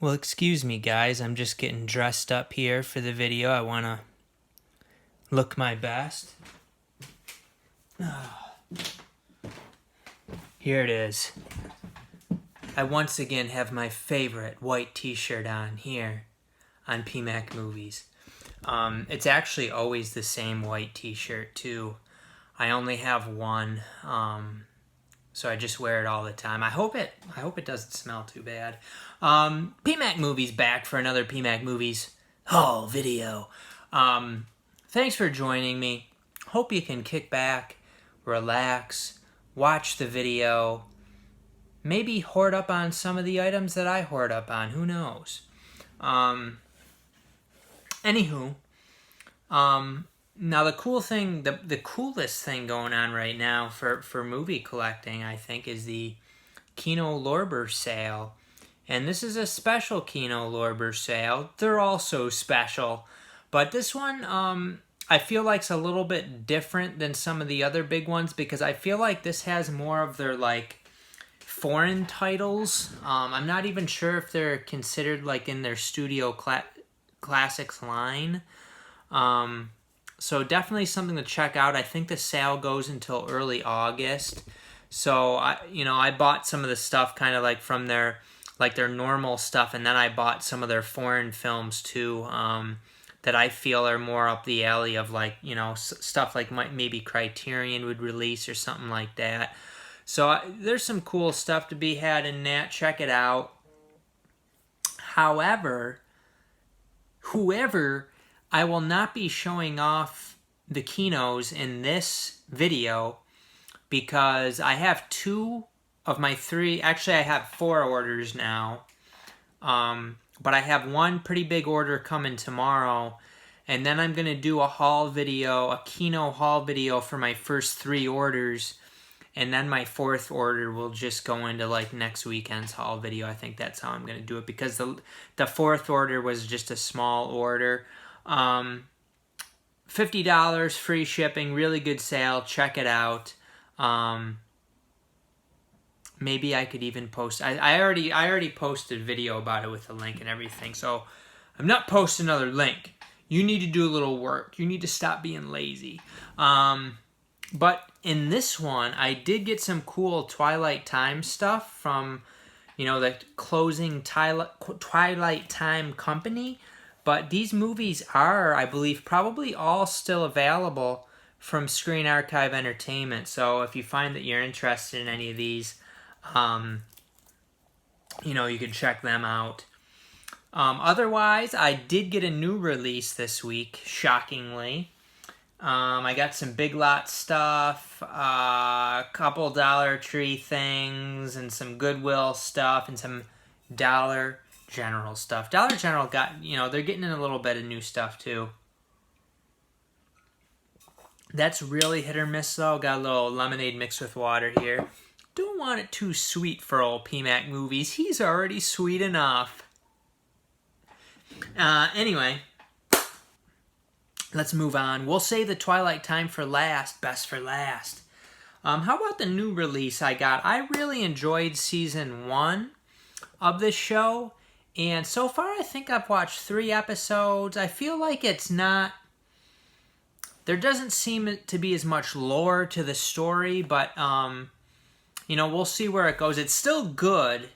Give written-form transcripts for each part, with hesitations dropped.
Well, excuse me, guys. I'm just getting dressed up here for the video. I want to look my best. Here it is. I once again have my favorite white t-shirt on here on PMacMovies. It's actually always the same white t-shirt, too. I only have one, so I just wear it all the time. I hope it doesn't smell too bad. PMacMovies back for another PMacMovies haul video. Thanks for joining me. Hope you can kick back, relax, watch the video, maybe hoard up on some of the items that I hoard up on. Who knows? Anywho, now the coolest thing going on right now for movie collecting, I think, is the Kino Lorber sale. And this is a special Kino Lorber sale. They're all so special. But this one, I feel like it's a little bit different than some of the other big ones because I feel like this has more of their, like, foreign titles. I'm not even sure if they're considered, like, in their studio classics line. So definitely something to check out. I think the sale goes until early August. So, I bought some of the stuff kind of like from their normal stuff, and then I bought some of their foreign films too, that I feel are more up the alley of, like, stuff like maybe Criterion would release or something like that. So there's some cool stuff to be had in that. Check it out. However, I will not be showing off the Kinos in this video because I have 2 of my 3, actually I have 4 orders now, but I have one pretty big order coming tomorrow, and then I'm going to do a Kino haul video for my first 3 orders, and then my 4th order will just go into, like, next weekend's haul video. I think that's how I'm going to do it because the 4th order was just a small order. $50 free shipping, really good sale. Check it out. Maybe I could even post. I already posted a video about it with a link and everything. So I'm not posting another link. You need to do a little work. You need to stop being lazy. But in this one, I did get some cool Twilight Time stuff from, the closing Twilight Time company. But these movies are, I believe, probably all still available from Screen Archive Entertainment. So if you find that you're interested in any of these, you can check them out. Otherwise, I did get a new release this week, shockingly. I got some Big Lot stuff, a couple Dollar Tree things, and some Goodwill stuff, and some Dollar General stuff. Dollar General got, they're getting in a little bit of new stuff too. That's really hit or miss though. Got a little lemonade mixed with water here. Don't want it too sweet for old PMacMovies. He's already sweet enough. Anyway, let's move on. We'll save the Twilight Time for last. Best for last. How about the new release I got? I really enjoyed season 1 of this show. And so far, I think I've watched 3 episodes. I feel like there doesn't seem to be as much lore to the story, but, we'll see where it goes. It's still good.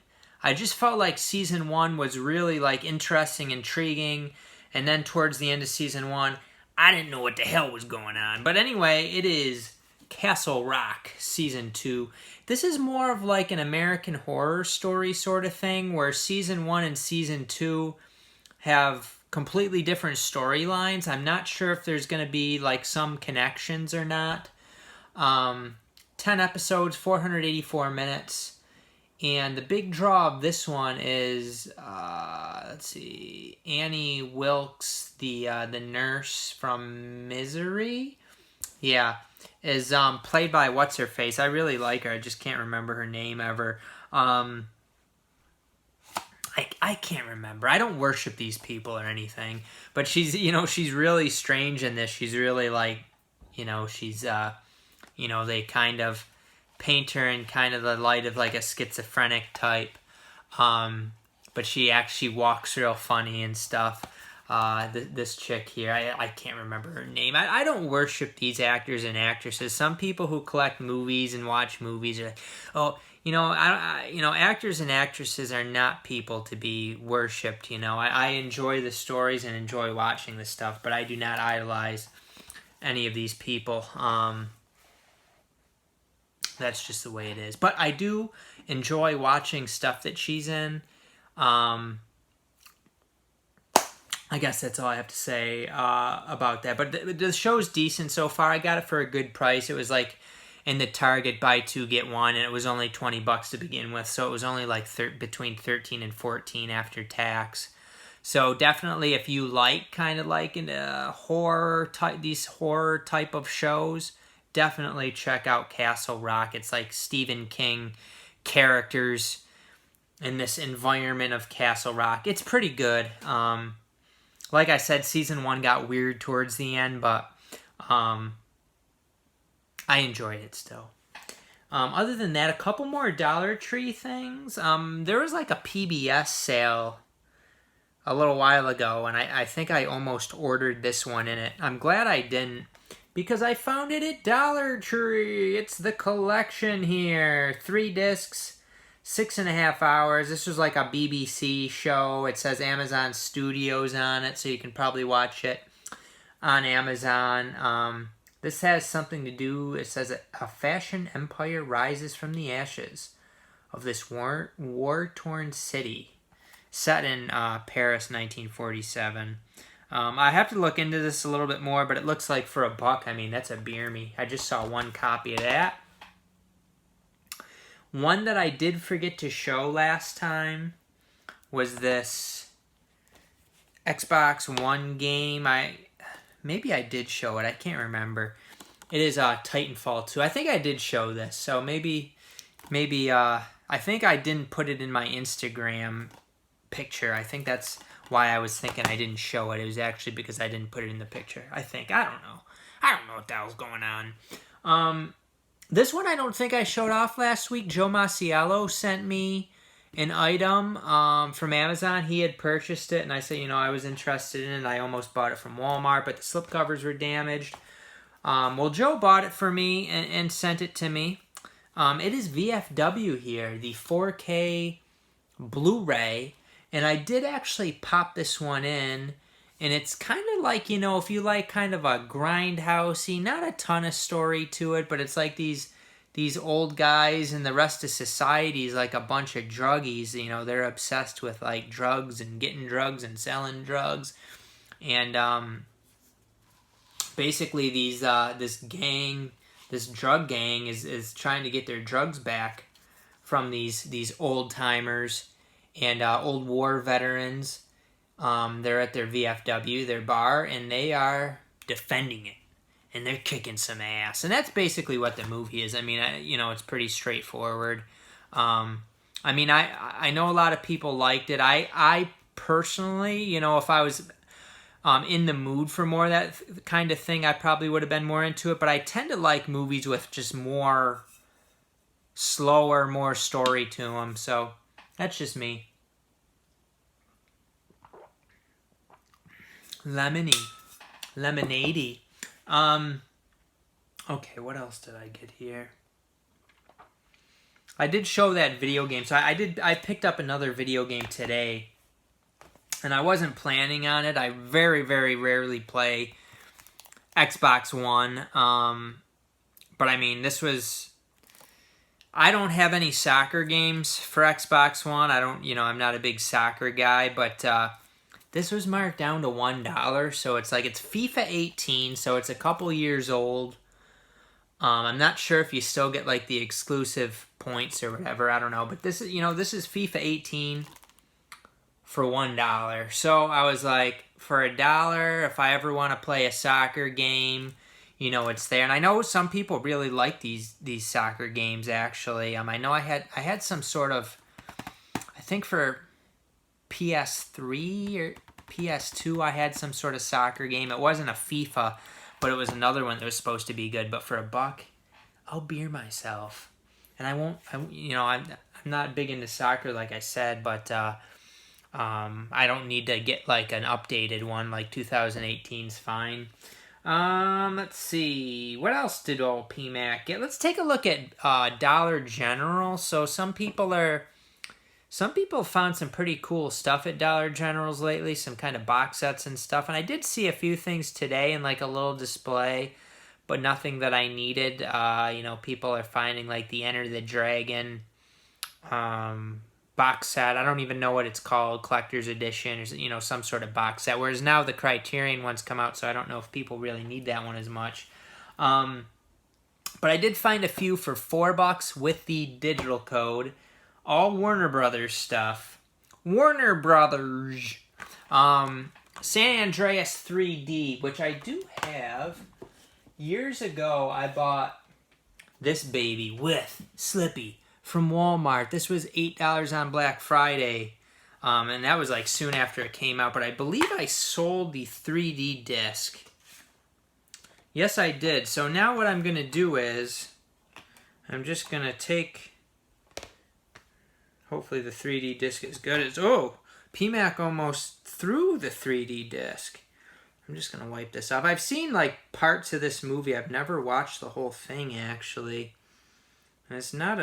I just felt like season 1 was really, like, interesting, intriguing, and then towards the end of season 1, I didn't know what the hell was going on. But anyway, it is Castle Rock season 2. This is more of like an American Horror Story sort of thing, where season 1 and season 2 have completely different storylines. I'm not sure if there's going to be, like, some connections or not. 10 episodes, 484 minutes. And the big draw of this one is, Annie Wilkes, the nurse from Misery. Yeah, is played by what's-her-face. I really like her. I just can't remember her name ever. I can't remember. I don't worship these people or anything. But she's really strange in this. She's really, like, she's, they kind of paint her in kind of the light of, like, a schizophrenic type. but she actually walks real funny and stuff. This chick here, I can't remember her name. I don't worship these actors and actresses. Some people who collect movies and watch movies are like, oh, actors and actresses are not people to be worshipped. I enjoy the stories and enjoy watching the stuff, but I do not idolize any of these people. That's just the way it is. But I do enjoy watching stuff that she's in. I guess that's all I have to say about that. But the show's decent so far. I got it for a good price. It was like in the Target buy two get one, and it was only $20 to begin with. So it was only like between $13 and $14 after tax. So definitely, if you like kind of like these horror type of shows, definitely check out Castle Rock. It's like Stephen King characters in this environment of Castle Rock. It's pretty good. Like I said, season 1 got weird towards the end, but I enjoyed it still. Other than that, a couple more Dollar Tree things. There was like a PBS sale a little while ago, and I think I almost ordered this one in it. I'm glad I didn't, because I found it at Dollar Tree. It's the collection here. 3 discs, 6.5 hours. This was like a BBC show. It says Amazon Studios on it, so you can probably watch it on Amazon. This has something to do, it says a fashion empire rises from the ashes of this war-torn city, set in Paris, 1947. I have to look into this a little bit more, but it looks like for $1, I mean, that's a beer me. I just saw one copy of that. One that I did forget to show last time was this Xbox One game. Maybe I did show it. I can't remember. It is Titanfall 2. I think I did show this. So maybe I think I didn't put it in my Instagram picture. I think that's why I was thinking I didn't show it. It was actually because I didn't put it in the picture. I think. I don't know what the hell's going on. This one I don't think I showed off last week. Joe Masiello sent me an item from Amazon. He had purchased it, and I said, I was interested in it. I almost bought it from Walmart, but the slipcovers were damaged. Well, Joe bought it for me and sent it to me. It is VFW here, the 4K Blu-ray, and I did actually pop this one in, and it's kind of like, if you like kind of a grindhousey, not a ton of story to it, but it's like these old guys and the rest of society is like a bunch of druggies. They're obsessed with like drugs and getting drugs and selling drugs. And basically this drug gang is trying to get their drugs back from these old timers and old war veterans. They're at their VFW, their bar, and they are defending it. And they're kicking some ass. And that's basically what the movie is. I mean, it's pretty straightforward. I know a lot of people liked it. I personally, if I was in the mood for more of that kind of thing, I probably would have been more into it. But I tend to like movies with just more slower, more story to them. So that's just me. Lemonade. Okay, what else did I get here? I did show that video game. So I picked up another video game today. And I wasn't planning on it. I very, very rarely play Xbox One. But I mean, I don't have any soccer games for Xbox One. I'm not a big soccer guy, but this was marked down to $1, so it's FIFA 18, so it's a couple years old. I'm not sure if you still get like the exclusive points or whatever. I don't know, but this is FIFA 18 for $1. So I was like, for $1, if I ever want to play a soccer game, it's there. And I know some people really like these soccer games. Actually, I know I had some sort of, I think for PS3 or PS2, I had some sort of soccer game. It wasn't a FIFA, but it was another one that was supposed to be good. But for $1, I'll beer myself. And I'm not big into soccer, like I said, but I don't need to get like an updated one, like 2018's fine. Let's see. What else did old PMac get? Let's take a look at Dollar General. So some people found some pretty cool stuff at Dollar General's lately, some kind of box sets and stuff. And I did see a few things today in like a little display, but nothing that I needed. People are finding like the Enter the Dragon box set. I don't even know what it's called, collector's edition, or some sort of box set. Whereas now the Criterion ones come out, so I don't know if people really need that one as much. But I did find a few for $4 with the digital code. All Warner Brothers stuff. Warner Brothers. San Andreas 3D, which I do have. Years ago, I bought this baby with Slippy from Walmart. This was $8 on Black Friday. And that was like soon after it came out. But I believe I sold the 3D disc. Yes, I did. So now what I'm going to do is, I'm just going to take, hopefully the 3D disc is good. PMac almost threw the 3D disc. I'm just going to wipe this off. I've seen like parts of this movie. I've never watched the whole thing actually. And it's not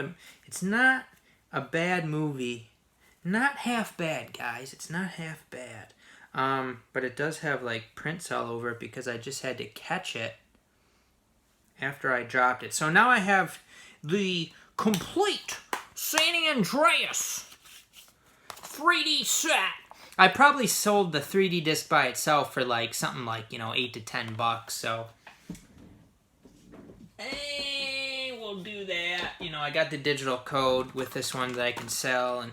a bad movie. Not half bad, guys. It's not half bad. But it does have like prints all over it because I just had to catch it after I dropped it. So now I have the complete San Andreas 3D set. I probably sold the 3D disc by itself for like something like, $8 to $10. So, hey, we'll do that. I got the digital code with this one that I can sell, and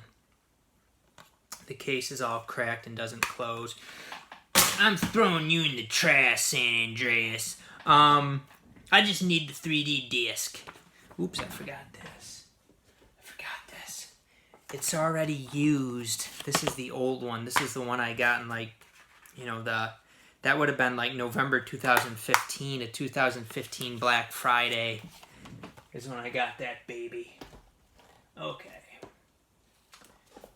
the case is all cracked and doesn't close. I'm throwing you in the trash, San Andreas. I just need the 3D disc. Oops, I forgot this. It's already used. This is the old one. This is the one I got in that would have been like November 2015 to 2015 Black Friday is when I got that baby. Okay.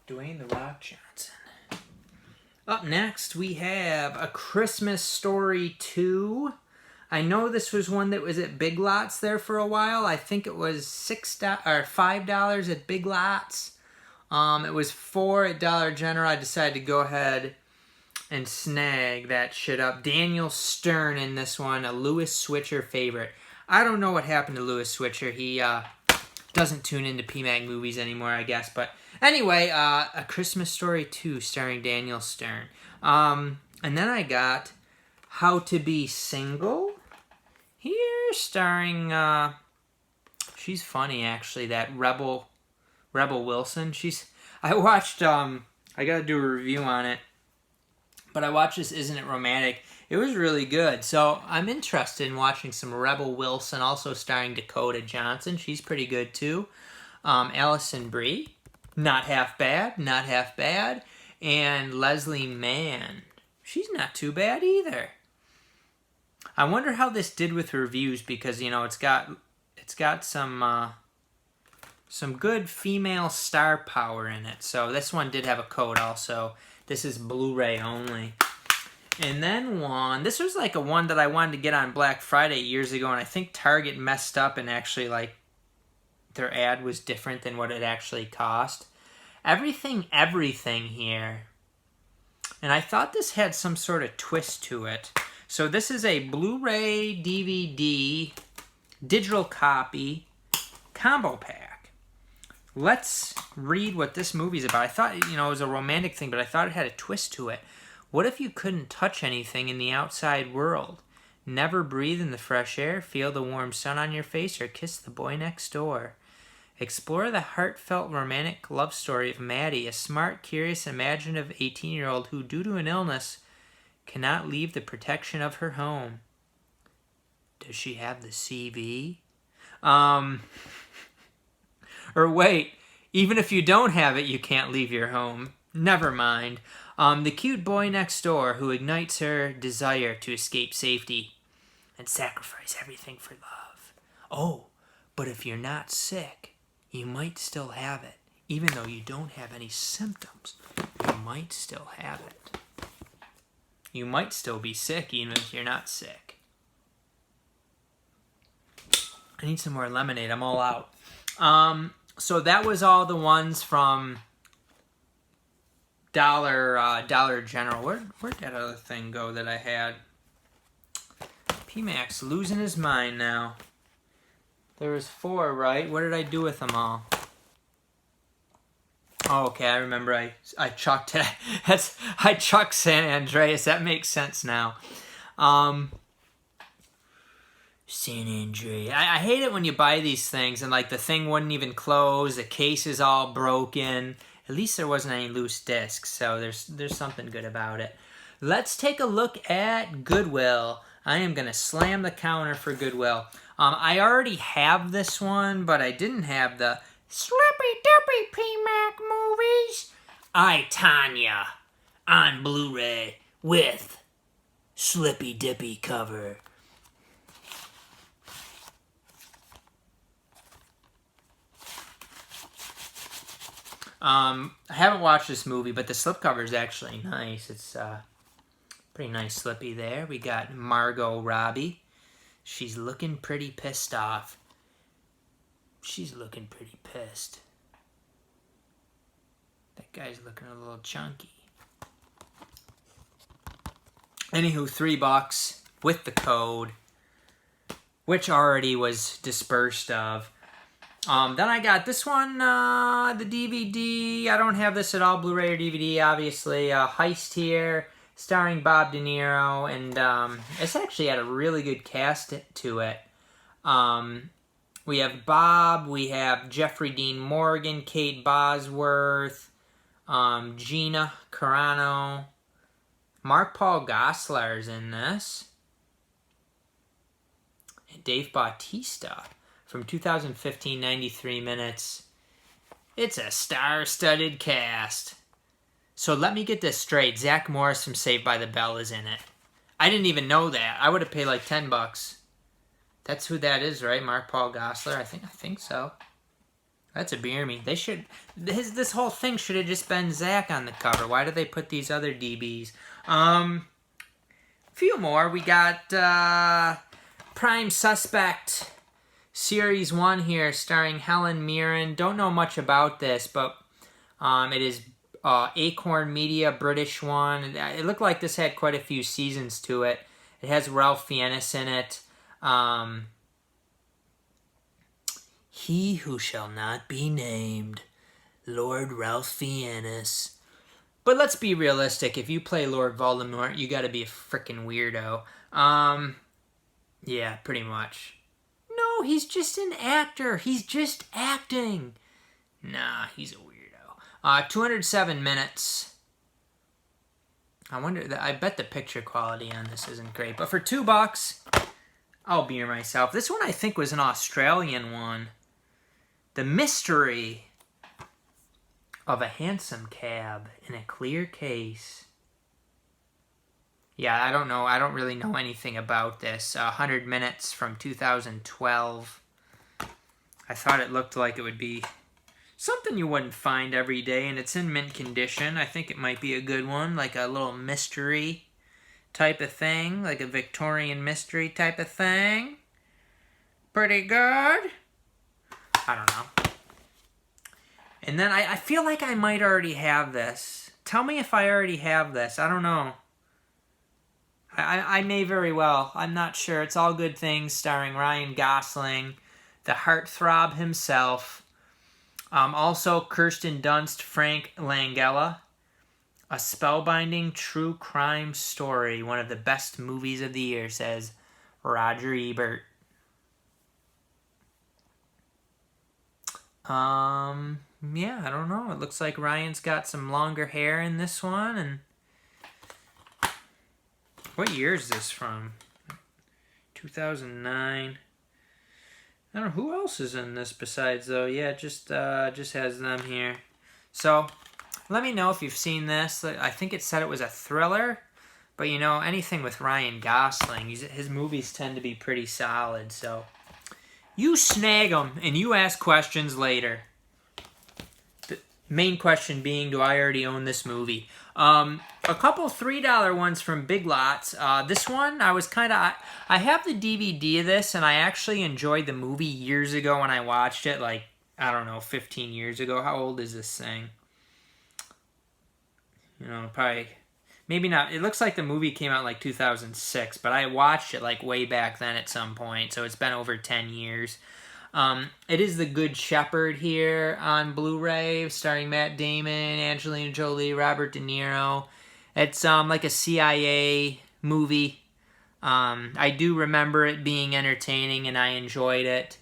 Dwayne "The Rock" Johnson. Up next, we have A Christmas Story 2. I know this was one that was at Big Lots there for a while. I think it was $5 at Big Lots. It was $4 at Dollar General. I decided to go ahead and snag that shit up. Daniel Stern in this one, a Lewis Switcher favorite. I don't know what happened to Lewis Switcher. He doesn't tune into PMac movies anymore, I guess. But anyway, A Christmas Story 2 starring Daniel Stern. And then I got How to Be Single here starring, she's funny actually, that Rebel Wilson. I watched, I gotta do a review on it, but I watched this Isn't It Romantic? It was really good, so I'm interested in watching some Rebel Wilson, also starring Dakota Johnson. She's pretty good too. Allison Brie, not half bad, and Leslie Mann. She's not too bad either. I wonder how this did with reviews because, it's got some good female star power in it. So this one did have a code also. This is Blu-ray only. And then this was like a one that I wanted to get on Black Friday years ago, and I think Target messed up and actually like their ad was different than what it actually cost. Everything here. And I thought this had some sort of twist to it. So this is a Blu-ray DVD digital copy combo pack. Let's read what this movie's about. I thought, it was a romantic thing, but I thought it had a twist to it. What if you couldn't touch anything in the outside world? Never breathe in the fresh air, feel the warm sun on your face, or kiss the boy next door. Explore the heartfelt romantic love story of Maddie, a smart, curious, imaginative 18-year-old who, due to an illness, cannot leave the protection of her home. Does she have the CV? Or wait, even if you don't have it, you can't leave your home. Never mind. The cute boy next door who ignites her desire to escape safety and sacrifice everything for love. Oh, but if you're not sick, you might still have it, even though you don't have any symptoms. you might still have it. You might still be sick even if you're not sick. I need some more lemonade. I'm all out. So that was all the ones from Dollar General. Where'd that other thing go that I had? PMac's losing his mind now. There was 4, right? What did I do with them all? Oh, okay, I remember I chucked it. I chucked San Andreas. That makes sense now. San Andreas. I hate it when you buy these things and like the thing wouldn't even close. The case is all broken. At least there wasn't any loose discs, so there's something good about it. Let's take a look at Goodwill. I am gonna slam the counter for Goodwill. I already have this one, but I didn't have the Slippy Dippy PMacMovies, I, Tanya, on Blu-ray with Slippy Dippy cover. I haven't watched this movie, but the slipcover is actually nice. It's pretty nice Slippy there. We got Margot Robbie. She's looking pretty pissed off. She's looking pretty pissed. That guy's looking a little chunky. Anywho, $3 with the code, which already was dispersed of. Then I got this one, the DVD. I don't have this at all, Blu-ray or DVD, obviously. Heist here, starring Bob De Niro, and it's actually had a really good cast to it. We have Bob, we have Jeffrey Dean Morgan, Kate Bosworth, Gina Carano, Mark Paul Gosselaar's in this, and Dave Bautista. From 2015, 93 minutes. It's a star-studded cast. So let me get this straight. Zach Morris from Saved by the Bell is in it. I didn't even know that. I would have paid like $10. That's who that is, right? Mark Paul Gosselaar. I think so. That's a beer me. They should. This whole thing should have just been Zach on the cover. Why did they put these other DBs? A few more. We got Prime Suspect. Series 1 here, starring Helen Mirren. Don't know much about this, but it is Acorn Media, British one. It looked like this had quite a few seasons to it. It has Ralph Fiennes in it. He who shall not be named, Lord Ralph Fiennes. But let's be realistic. If you play Lord Voldemort, you gotta be a freaking weirdo. Yeah, pretty much. No, he's just an actor. He's just acting. Nah, he's a weirdo. 207 minutes. I bet the picture quality on this isn't great. But for $2, I'll beer myself. This one I think was an Australian one. The Mystery of a Hansom Cab in a Clear Case. Yeah, I don't know. I don't really know anything about this. 100 minutes from 2012. I thought it looked like it would be something you wouldn't find every day, and it's in mint condition. I think it might be a good one, like a little mystery type of thing, like a Victorian mystery type of thing. Pretty good. I don't know. And then I feel like I might already have this. Tell me if I already have this. I don't know. I may very well. I'm not sure. It's All Good Things, starring Ryan Gosling, the heartthrob himself. Also, Kirsten Dunst, Frank Langella. A spellbinding true crime story. One of the best movies of the year, says Roger Ebert. Yeah, I don't know. It looks like Ryan's got some longer hair in this one, and what year is this from? 2009. I don't know who else is in this besides, though. Yeah, it just has them here. So, let me know if you've seen this. I think it said it was a thriller, but you know, anything with Ryan Gosling, his movies tend to be pretty solid. So, you snag them and you ask questions later. Main question being, do I already own this movie? A couple $3 ones from Big Lots. This one, I have the DVD of this, and I actually enjoyed the movie years ago when I watched it, like, I don't know, 15 years ago. How old is this thing? You know, probably, maybe not. It looks like the movie came out like 2006, but I watched it like way back then at some point, so it's been over 10 years. It is The Good Shepherd here on Blu-ray, starring Matt Damon, Angelina Jolie, Robert De Niro. It's like a CIA movie. I do remember it being entertaining, and I enjoyed it.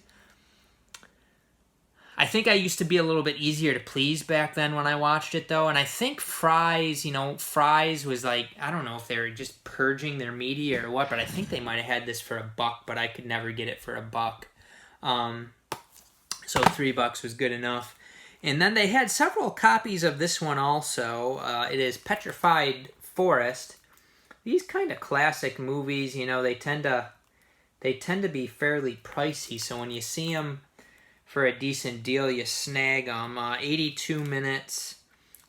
I think I used to be a little bit easier to please back then when I watched it, though. And I think Fry's, Fry's was like, I don't know if they were just purging their media or what, but I think they might have had this for $1, but I could never get it for $1. So $3 was good enough. And then they had several copies of this one also. It is Petrified Forest. These kind of classic movies, they tend to be fairly pricey. So when you see them for a decent deal, you snag them. 82 minutes.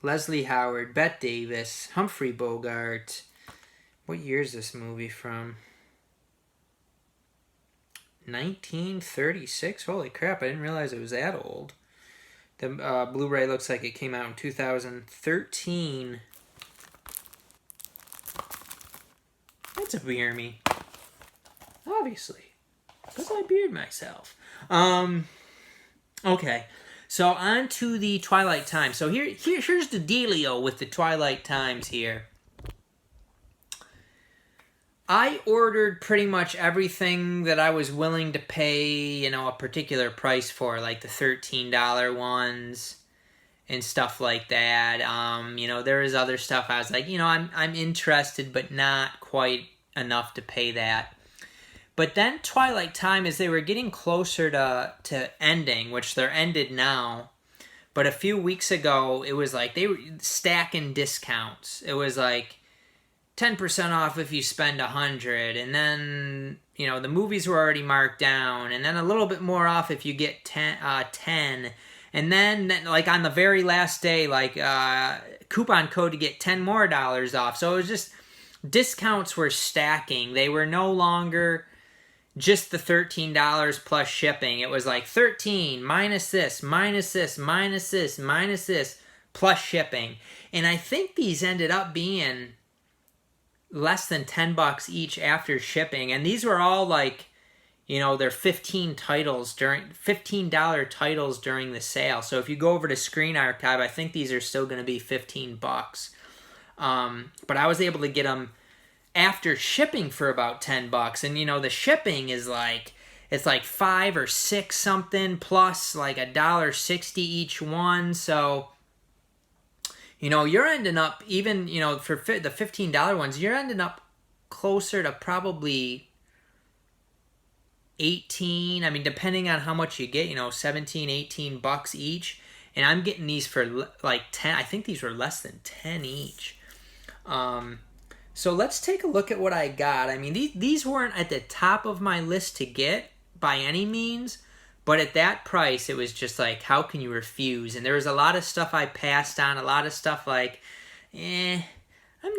Leslie Howard, Bette Davis, Humphrey Bogart. What year is this movie from? 1936? Holy crap, I didn't realize it was that old. The Blu-ray looks like it came out in 2013. That's a beer me. Obviously. Because I beard myself. Okay. So on to the Twilight Time. So here's the dealio with the Twilight Times here. I ordered pretty much everything that I was willing to pay, a particular price for, like the $13 ones and stuff like that. There was other stuff I was like, I'm interested, but not quite enough to pay that. But then Twilight Time, as they were getting closer to ending, which they're ended now, but a few weeks ago, it was like they were stacking discounts. It was like 10% off if you spend $100, and then the movies were already marked down, and then a little bit more off if you get 10, and then like on the very last day, like coupon code to get $10 more off. So it was just discounts were stacking. They were no longer just the $13 plus shipping. It was like 13 minus this, minus this, minus this, minus this, plus shipping, and I think these ended up being less than $10 each after shipping, and these were all like, they're $15 titles during the sale. So if you go over to Screen Archive, I think these are still going to be $15. But I was able to get them after shipping for about $10, and the shipping is like, it's like 5 or 6 something plus like $1.60 each one. So you're ending up, even, for the $15 ones, you're ending up closer to probably 18. I mean, depending on how much you get, 17, $18 each. And I'm getting these for like 10. I think these were less than 10 each. So let's take a look at what I got. I mean, these weren't at the top of my list to get by any means. But at that price, it was just like, how can you refuse? And there was a lot of stuff I passed on, a lot of stuff like, I'm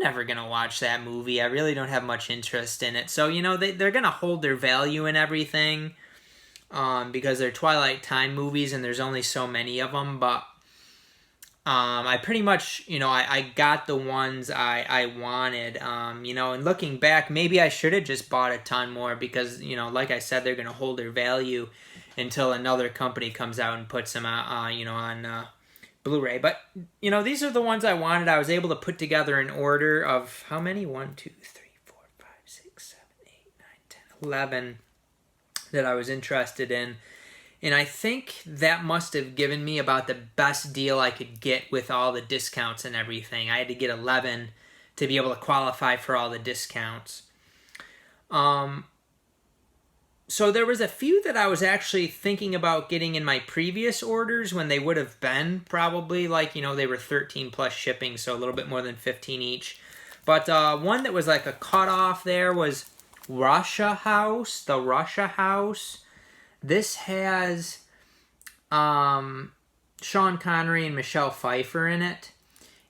never going to watch that movie. I really don't have much interest in it. So, they're going to hold their value and everything because they're Twilight Time movies and there's only so many of them. But I pretty much, I got the ones I wanted. And looking back, maybe I should have just bought a ton more because, like I said, they're going to hold their value until another company comes out and puts them out, on Blu-ray. But, these are the ones I wanted. I was able to put together an order of how many? 1, 2, 3, 4, 5, 6, 7, 8, 9, 10, 11 that I was interested in. And I think that must have given me about the best deal I could get with all the discounts and everything. I had to get 11 to be able to qualify for all the discounts. So there was a few that I was actually thinking about getting in my previous orders when they would have been probably like, they were 13 plus shipping, so a little bit more than 15 each. But one that was like a cutoff there was Russia House, the Russia House. This has Sean Connery and Michelle Pfeiffer in it.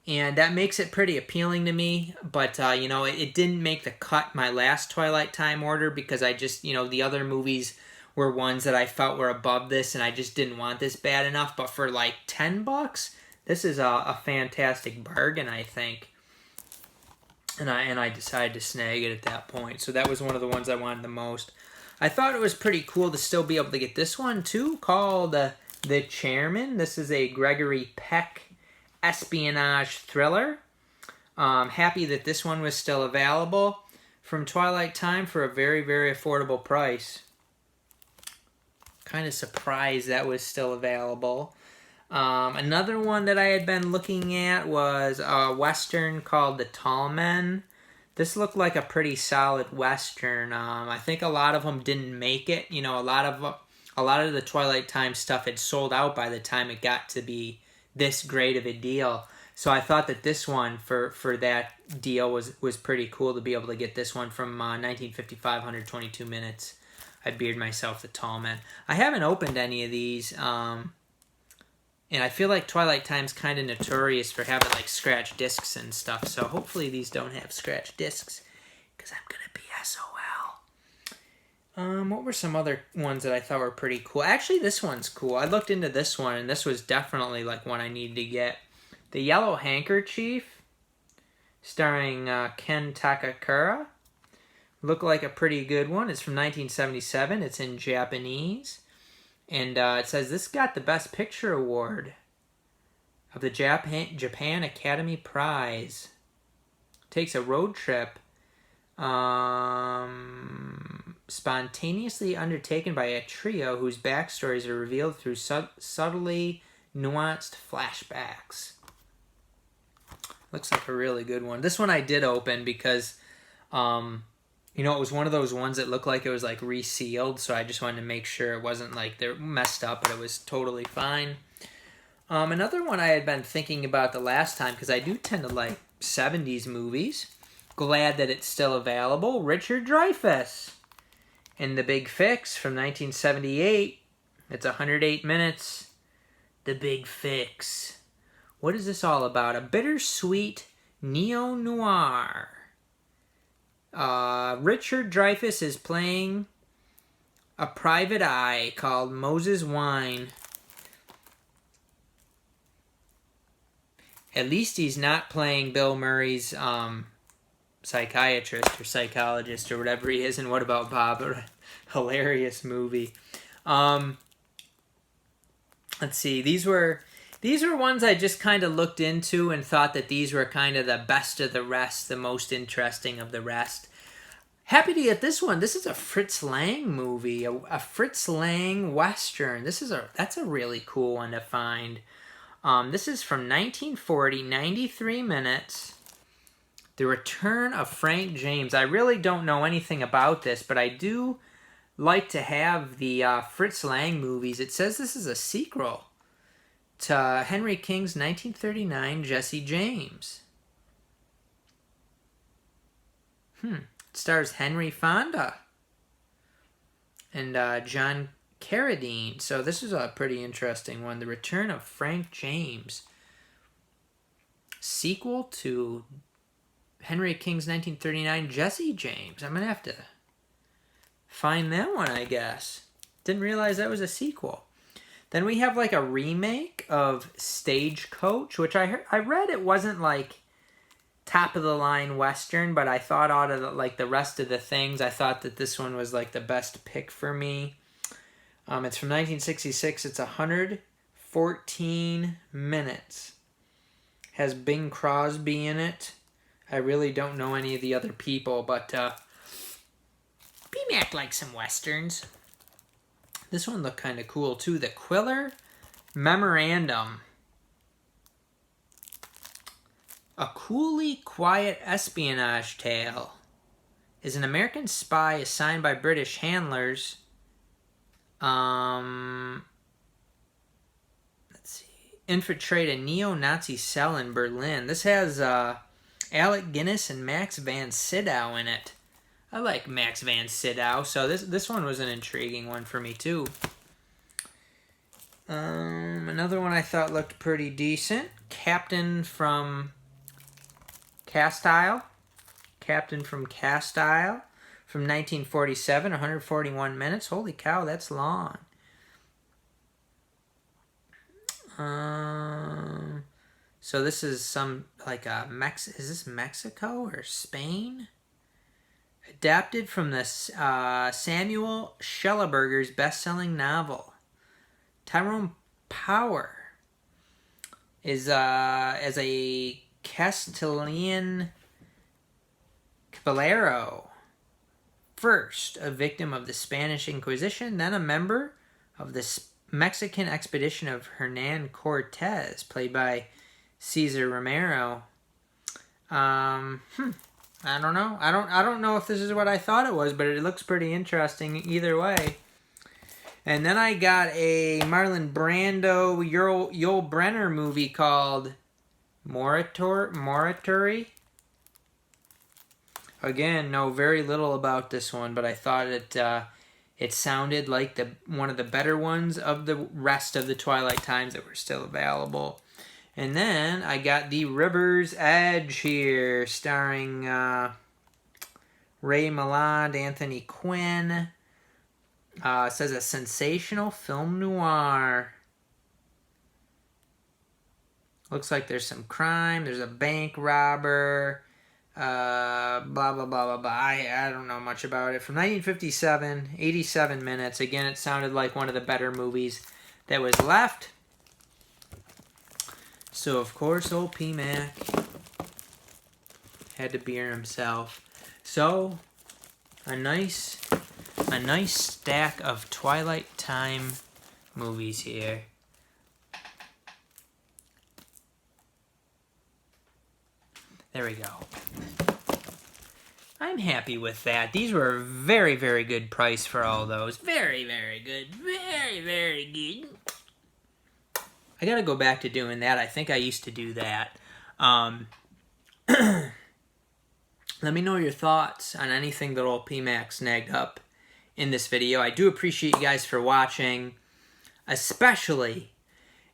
And that makes it pretty appealing to me. But, you know, it didn't make the cut my last Twilight Time order because I just, you know, the other movies were ones that I felt were above this and I just didn't want this bad enough. But for like $10, this is a fantastic bargain, I think. And I decided to snag it at that point. So that was one of the ones I wanted the most. I thought it was pretty cool to still be able to get this one too, called The Chairman. This is a Gregory Peck espionage thriller. Happy that this one was still available from Twilight Time for a very, very affordable price. Kind of surprised that was still available. Another one that I had been looking at was a Western called The Tallmen. This looked like a pretty solid Western. I think a lot of them didn't make it. You know, a lot of the Twilight Time stuff had sold out by the time it got to be this great of a deal. So I thought that this one for that deal was pretty cool to be able to get this one from 1955, 122 minutes. I beard myself The Tallmen. I haven't opened any of these. And I feel like Twilight Time's kind of notorious for having like scratch discs and stuff. So hopefully these don't have scratch discs because I'm going to be SOL. What were some other ones that I thought were pretty cool? Actually, this one's cool. I looked into this one and this was definitely like one I needed to get. The Yellow Handkerchief, starring Ken Takakura. Looked like a pretty good one. It's from 1977. It's in Japanese. And it says this got the Best Picture Award of the Japan Academy Prize. Takes a road trip spontaneously undertaken by a trio whose backstories are revealed through subtly nuanced flashbacks. Looks like a really good one. This one I did open because you know, it was one of those ones that looked like it was like resealed, so I just wanted to make sure it wasn't like they're messed up, but it was totally fine. Another one I had been thinking about the last time, because I do tend to like 70s movies. Glad that it's still available. Richard Dreyfuss in The Big Fix from 1978. It's 108 minutes. The Big Fix. What is this all about? A bittersweet neo-noir. Richard Dreyfuss is playing a private eye called Moses Wine. At least he's not playing Bill Murray's psychiatrist or psychologist or whatever he is in What About Bob? A hilarious movie. Let's see. These were ones I just kind of looked into and thought that these were kind of the best of the rest, the most interesting of the rest. Happy to get this one. This is a Fritz Lang movie, a Fritz Lang Western. That's a really cool one to find. This is from 1940, 93 minutes. The Return of Frank James. I really don't know anything about this, but I do like to have the Fritz Lang movies. It says this is a sequel to Henry King's 1939 Jesse James. It stars Henry Fonda and John Carradine. So this is a pretty interesting one. The Return of Frank James. Sequel to Henry King's 1939 Jesse James. I'm going to have to find that one, I guess. Didn't realize that was a sequel. Then we have like a remake of Stagecoach, which I read it wasn't like top of the line Western, but I thought out of the rest of the things, I thought that this one was like the best pick for me. It's from 1966. It's 114 minutes. Has Bing Crosby in it. I really don't know any of the other people, but PMac likes some Westerns. This one looked kind of cool, too. The Quiller Memorandum. A coolly quiet espionage tale is an American spy assigned by British handlers. Let's see. Infiltrate a neo-Nazi cell in Berlin. This has Alec Guinness and Max van Sydow in it. I like Max van Sydow, so this one was an intriguing one for me too. Another one I thought looked pretty decent. Captain from Castile. Captain from Castile from 1947, 141 minutes. Holy cow, that's long. So this is some, like a is this Mexico or Spain? Adapted from the Samuel Schellenberger's best-selling novel. Tyrone Power is as a Castilian caballero, first a victim of the Spanish Inquisition, then a member of the Mexican expedition of Hernan Cortez, played by Cesar Romero. I don't know. I don't know if this is what I thought it was, but it looks pretty interesting either way. And then I got a Marlon Brando, Yul Brynner movie called Morituri. Again, know very little about this one, but I thought it sounded like one of the better ones of the rest of the Twilight Times that were still available. And then I got The River's Edge here, starring Ray Milland, Anthony Quinn. It says a sensational film noir. Looks like there's some crime. There's a bank robber. Blah, blah, blah, blah, blah. I don't know much about it. From 1957, 87 minutes. Again, it sounded like one of the better movies that was left. So, of course, old PMac had to beer himself. So, a nice stack of Twilight Time movies here. There we go. I'm happy with that. These were a very, very good price for all those. Very, very good. Very, very good. I gotta go back to doing that. I think I used to do that. Let me know your thoughts on anything that old PMac snagged up in this video. I do appreciate you guys for watching, especially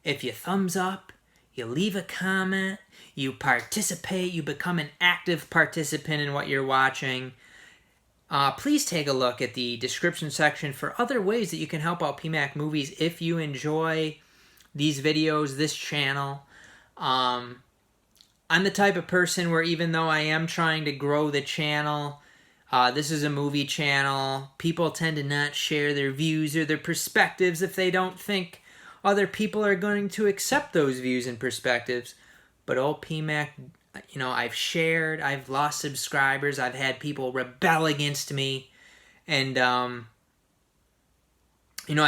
if you thumbs up, you leave a comment, you participate, you become an active participant in what you're watching. Please take a look at the description section for other ways that you can help out PMac Movies if you enjoy these videos, this channel. I'm the type of person where even though I am trying to grow the channel, this is a movie channel, people tend to not share their views or their perspectives if they don't think other people are going to accept those views and perspectives. But old PMac, I've shared, I've lost subscribers, I've had people rebel against me. And, I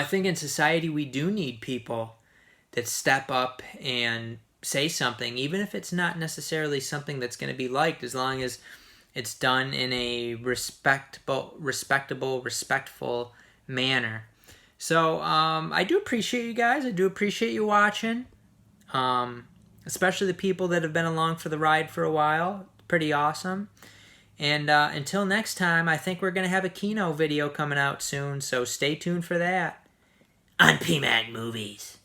think in society we do need people that step up and say something, even if it's not necessarily something that's going to be liked, as long as it's done in a respectful manner. So, I do appreciate you guys. I do appreciate you watching. Especially the people that have been along for the ride for a while. Pretty awesome. And until next time, I think we're going to have a Kino video coming out soon, so stay tuned for that on PMac Movies.